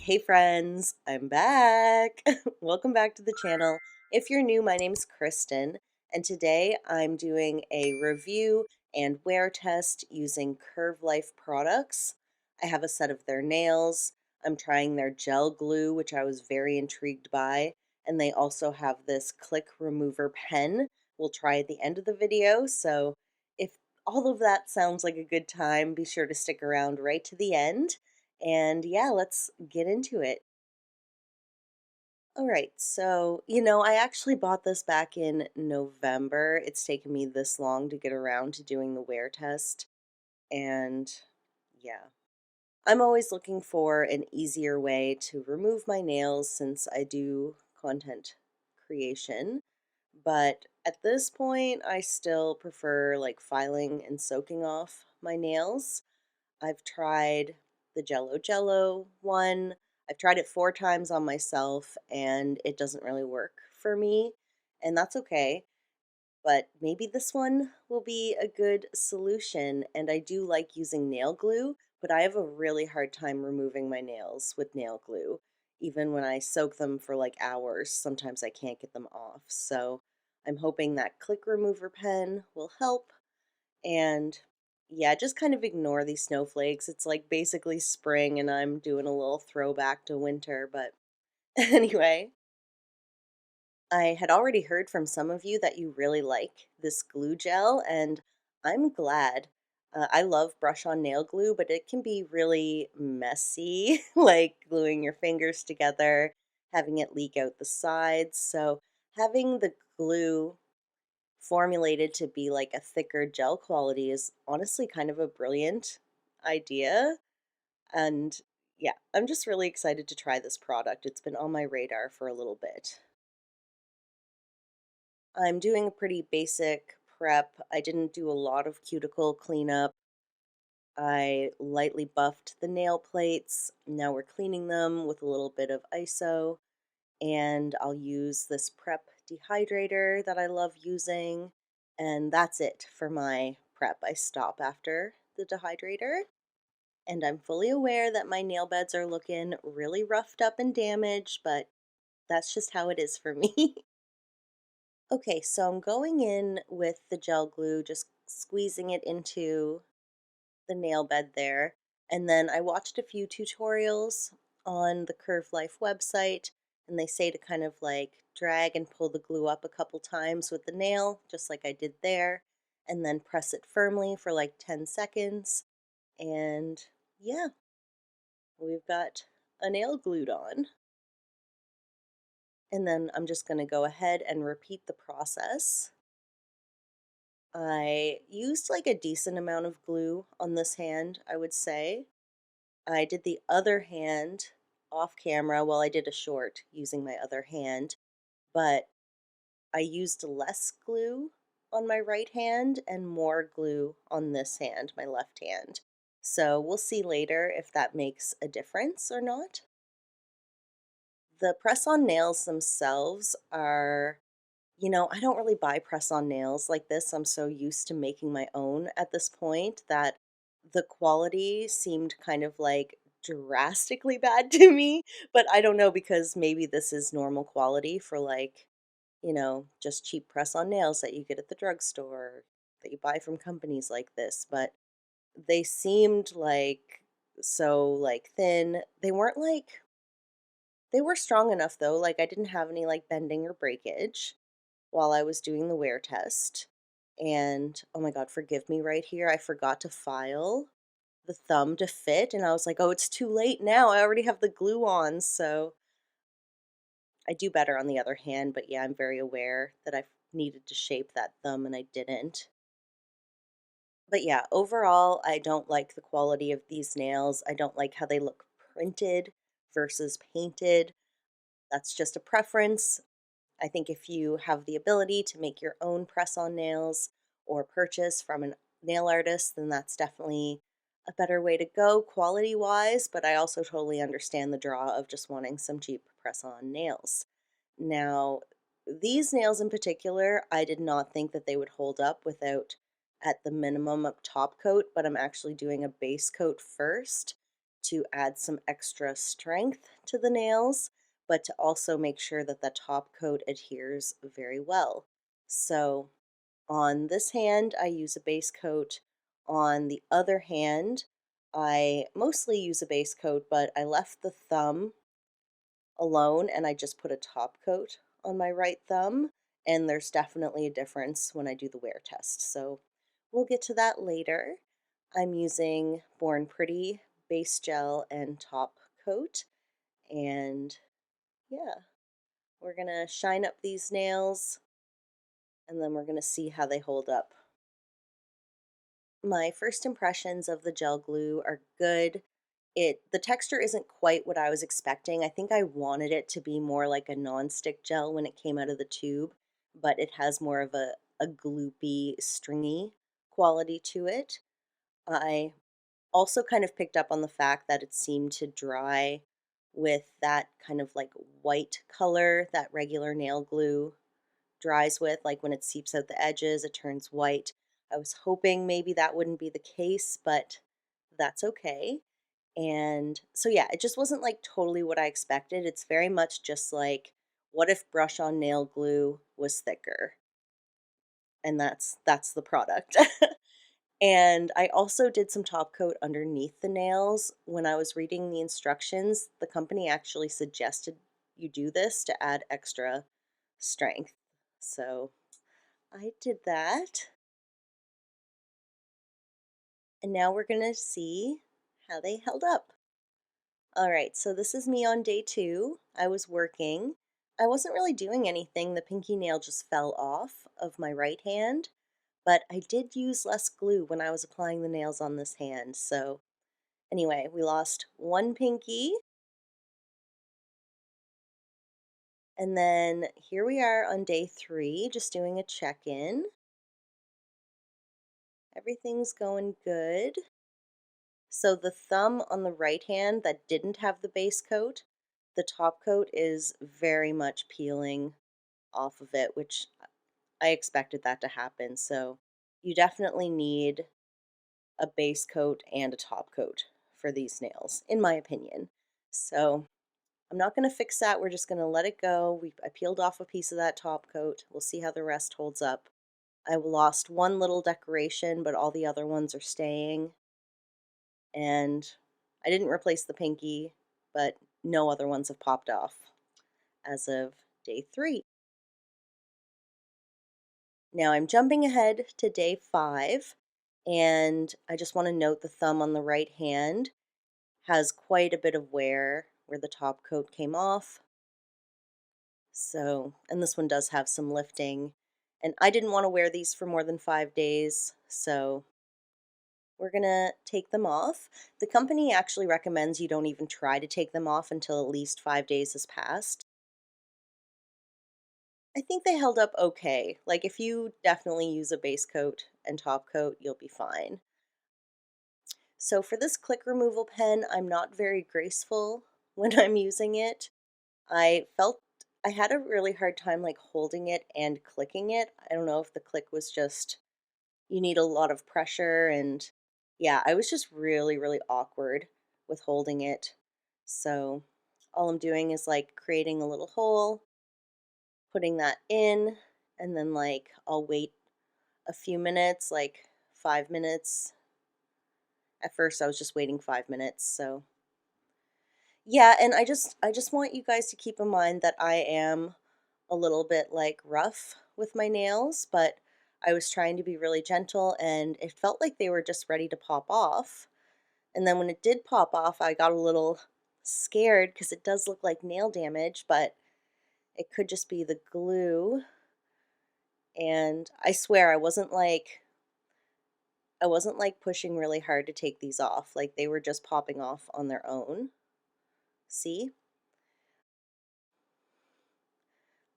Hey friends, I'm back. Welcome back to the channel. If you're new, my name's Kristen, and today I'm doing a review and wear test using Curvlife products. I have a set of their nails. I'm trying their gel glue, which I was very intrigued by, and they also have this click remover pen we'll try at the end of the video. So if all of that sounds like a good time, be sure to stick around right to the end. And yeah, let's get into it. All right, so I actually bought this back in November. It's taken me this long to get around to doing the wear test. And yeah, I'm always looking for an easier way to remove my nails since I do content creation. But at this point, I still prefer like filing and soaking off my nails. I've tried the Jello one. I've tried it 4 times on myself and it doesn't really work for me, and that's okay. But maybe this one will be a good solution. And I do like using nail glue, but I have a really hard time removing my nails with nail glue. Even when I soak them for like hours, sometimes I can't get them off. So I'm hoping that click remover pen will help. And yeah, just kind of ignore these snowflakes. It's like basically spring and I'm doing a little throwback to winter. But anyway, I had already heard from some of you that you really like this glue gel, and I'm glad. I love brush on nail glue, but it can be really messy, like gluing your fingers together, having it leak out the sides. So having the glue formulated to be like a thicker gel quality is honestly kind of a brilliant idea. And yeah, I'm just really excited to try this product. It's been on my radar for a little bit. I'm doing a pretty basic prep. I didn't do a lot of cuticle cleanup. I lightly buffed the nail plates. Now we're cleaning them with a little bit of ISO. And I'll use this prep dehydrator that I love using. And that's it for my prep. I stop after the dehydrator. And I'm fully aware that my nail beds are looking really roughed up and damaged, but that's just how it is for me. Okay, so I'm going in with the gel glue, just squeezing it into the nail bed there. And then I watched a few tutorials on the Curvlife website, and they say to kind of like drag and pull the glue up a couple times with the nail, just like I did there, and then press it firmly for like 10 seconds. And yeah, we've got a nail glued on. And then I'm just going to go ahead and repeat the process. I used like a decent amount of glue on this hand, I would say. I did the other hand off camera while I did a short using my other hand, but I used less glue on my right hand and more glue on this hand, my left hand. So we'll see later if that makes a difference or not. The press-on nails themselves are, I don't really buy press-on nails like this. I'm so used to making my own at this point that the quality seemed kind of like drastically bad to me. But I don't know, because maybe this is normal quality for like, just cheap press-on nails that you get at the drugstore, that you buy from companies like this. But they seemed like so like thin. They were strong enough though, like I didn't have any like bending or breakage while I was doing the wear test. And oh my God, forgive me right here. I forgot to file the thumb to fit, and I was like, oh, it's too late now. I already have the glue on. So I do better on the other hand, but yeah, I'm very aware that I needed to shape that thumb and I didn't. But yeah, overall, I don't like the quality of these nails. I don't like how they look printed versus painted. That's just a preference. I think if you have the ability to make your own press-on nails or purchase from a nail artist, then that's definitely a better way to go quality-wise, but I also totally understand the draw of just wanting some cheap press-on nails. Now, these nails in particular, I did not think that they would hold up without at the minimum a top coat, but I'm actually doing a base coat first, to add some extra strength to the nails, but to also make sure that the top coat adheres very well. So on this hand, I use a base coat. On the other hand, I mostly use a base coat, but I left the thumb alone and I just put a top coat on my right thumb. And there's definitely a difference when I do the wear test. So we'll get to that later. I'm using Born Pretty base gel and top coat. And yeah, we're gonna shine up these nails and then we're gonna see how they hold up. My first impressions of the gel glue are good. The texture isn't quite what I was expecting. I think I wanted it to be more like a non-stick gel when it came out of the tube, but it has more of a gloopy, stringy quality to it. I also kind of picked up on the fact that it seemed to dry with that kind of like white color that regular nail glue dries with, like when it seeps out the edges, it turns white. I was hoping maybe that wouldn't be the case, but that's okay. And so, yeah, it just wasn't like totally what I expected. It's very much just like, what if brush on nail glue was thicker? And that's the product. And I also did some top coat underneath the nails. When I was reading the instructions, the company actually suggested you do this to add extra strength. So I did that. And now we're gonna see how they held up. All right, so this is me on day 2. I was working. I wasn't really doing anything. The pinky nail just fell off of my right hand, but I did use less glue when I was applying the nails on this hand. So anyway, we lost one pinky, and then here we are on day 3, just doing a check-in. Everything's going good. So the thumb on the right hand that didn't have the base coat, the top coat is very much peeling off of it, which I expected that to happen. So you definitely need a base coat and a top coat for these nails, in my opinion. So I'm not going to fix that. We're just going to let it go. I peeled off a piece of that top coat. We'll see how the rest holds up. I lost one little decoration, but all the other ones are staying. And I didn't replace the pinky, but no other ones have popped off as of day 3. Now I'm jumping ahead to day 5, and I just want to note the thumb on the right hand has quite a bit of wear where the top coat came off. So, and this one does have some lifting, and I didn't want to wear these for more than 5 days, so we're gonna take them off. The company actually recommends you don't even try to take them off until at least 5 days has passed. I think they held up okay. Like, if you definitely use a base coat and top coat, you'll be fine. So for this click removal pen, I'm not very graceful when I'm using it. I felt I had a really hard time like holding it and clicking it. I don't know if the click was just, you need a lot of pressure, and yeah, I was just really, really awkward with holding it. So all I'm doing is like creating a little hole, putting that in, and then like I'll wait a few minutes, like 5 minutes. At first I was just waiting 5 minutes, so yeah, and I just want you guys to keep in mind that I am a little bit like rough with my nails, but I was trying to be really gentle and it felt like they were just ready to pop off. And then when it did pop off, I got a little scared because it does look like nail damage, but it could just be the glue. And I swear I wasn't like pushing really hard to take these off. Like they were just popping off on their own. See?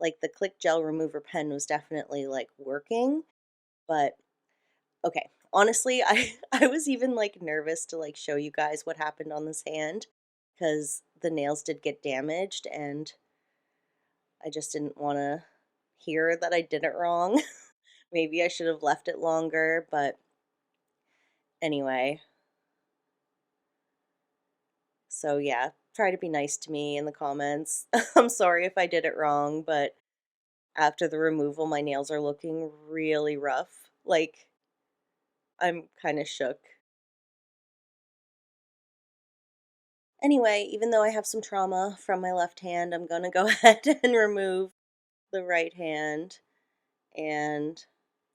Like the Click Gel Remover pen was definitely like working, but okay. Honestly, I was even like nervous to like show you guys what happened on this hand because the nails did get damaged and I just didn't want to hear that I did it wrong. Maybe I should have left it longer, but anyway, So yeah, try to be nice to me in the comments. I'm sorry if I did it wrong, but after the removal, my nails are looking really rough. Like, I'm kind of shook. Anyway, even though I have some trauma from my left hand, I'm gonna go ahead and remove the right hand. And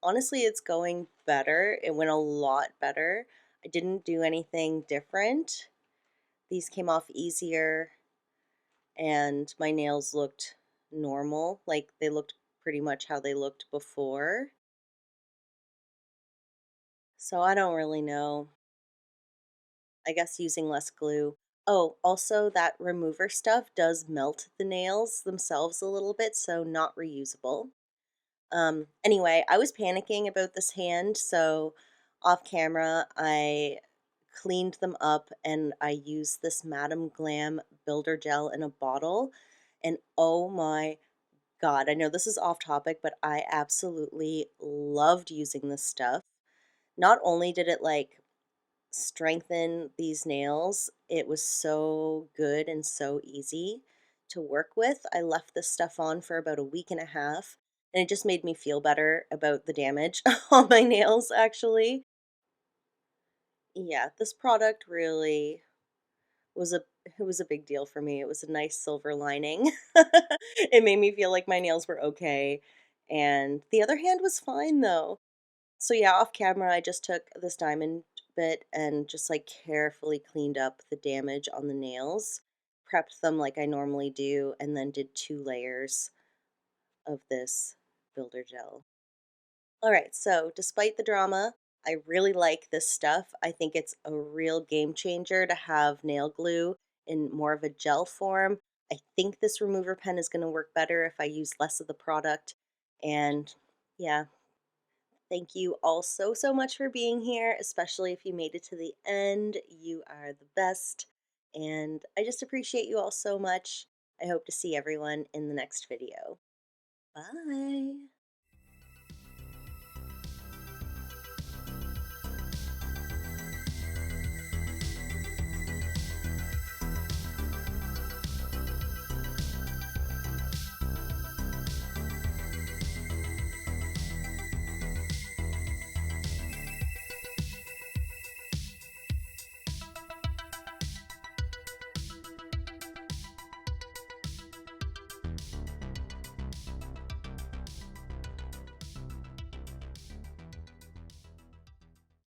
honestly, it's going better. It went a lot better. I didn't do anything different. These came off easier, and my nails looked normal. Like, they looked pretty much how they looked before. So I don't really know. I guess using less glue. Oh, also that remover stuff does melt the nails themselves a little bit, so not reusable. Anyway, I was panicking about this hand, so off camera, I cleaned them up and I used this Madam Glam Builder Gel in a bottle. And oh my God, I know this is off topic, but I absolutely loved using this stuff. Not only did it like strengthen these nails, it was so good and so easy to work with. I left this stuff on for about a week and a half, and it just made me feel better about the damage on my nails, actually. Yeah, this product really was a big deal for me. It was a nice silver lining. It made me feel like my nails were okay, and the other hand was fine though. So yeah, off camera, I just took this diamond bit and just like carefully cleaned up the damage on the nails, prepped them like I normally do, and then did 2 layers of this builder gel. All right, so despite the drama, I really like this stuff. I think it's a real game changer to have nail glue in more of a gel form. I think this remover pen is going to work better if I use less of the product. And yeah, thank you all so, so much for being here, especially if you made it to the end. You are the best. And I just appreciate you all so much. I hope to see everyone in the next video. Bye.